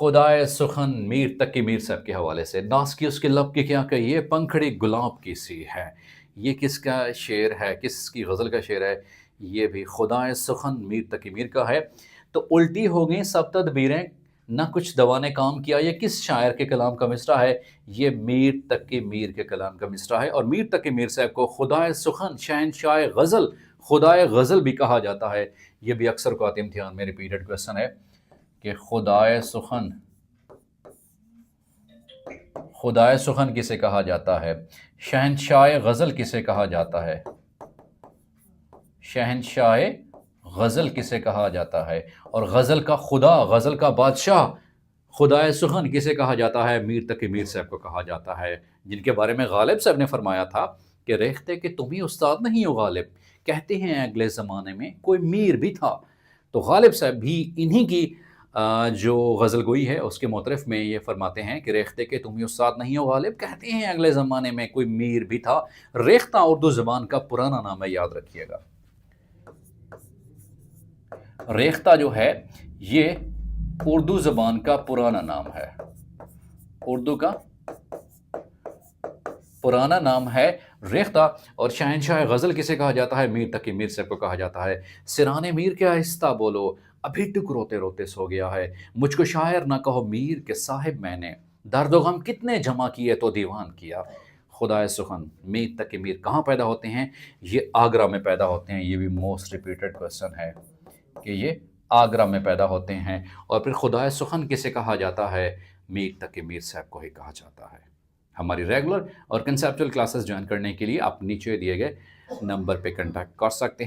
खुदाए सुखन मीर तकी मीर साहब के हवाले से नास की उसके लब की क्या कहिए पंखड़ी गुलाब की सी है। ये किसका शेर है, किसकी गज़ल का शेर है? ये भी खुदाए सुखन मीर तकी मीर का है। तो उल्टी हो गई सब तदबीरें, ना कुछ दवा ने काम किया। ये किस शायर के कलाम का मिसरा है? ये मीर तकी मीर के कलाम का मिसरा है। और मीर तकी मीर साहब को खुदाए सुखन शहनशाह गज़ल, खुदाए गज़ल भी कहा जाता है। ये भी अक्सर को आते इम्तिहान में रिपीटेड क्वेश्चन है कि खुदाए सुखन किसे कहा जाता है, शहनशाह गज़ल किसे कहा जाता है, शहनशाह गज़ल किसे कहा जाता है, और गज़ल का खुदा, गज़ल का बादशाह खुदाए सुखन किसे कहा जाता है? मीर तकी मीर साहब को कहा जाता है, जिनके बारे में गालिब साहब ने फरमाया था कि रेख्ते कि तुम ही उस्ताद नहीं हो गालिब, कहते हैं अगले ज़माने में कोई मीर भी था। तो गालिब साहब भी इन्हीं की जो गज़ल गोई है उसके मोतरफ़ में ये फरमाते हैं कि रेख्ते के तुम ही उस्ताद नहीं हो गालिब, कहते हैं अगले ज़माने में कोई मीर भी था। रेख्ता उर्दू ज़बान का पुराना नाम है, याद रखिएगा। रेख्ता जो है ये उर्दू ज़बान का पुराना नाम है, उर्दू का पुराना नाम है रेख्ता। और शहनशाह गज़ल किसे कहा जाता है? मीर तकी मीर साहब को कहा जाता है। सिराने मीर के आहिस्ता बोलो, अभी टुक रोते रोते सो गया है, मुझको शायर ना कहो मीर के साहिब, मैंने दर्द गम कितने जमा किए तो दीवान किया। खुदाए सुखन मीर तकी मीर कहाँ पैदा होते हैं? ये आगरा में पैदा होते हैं। ये भी मोस्ट रिपीटेड क्वेश्चन है कि ये आगरा में पैदा होते हैं। और फिर खुदाए सुखन किसे कहा जाता है? मीर तकी मीर साहब को ही कहा जाता है। हमारी रेगुलर और कंसेप्चुअल क्लासेस ज्वाइन करने के लिए आप नीचे दिए गए नंबर पे कांटेक्ट कर सकते हैं।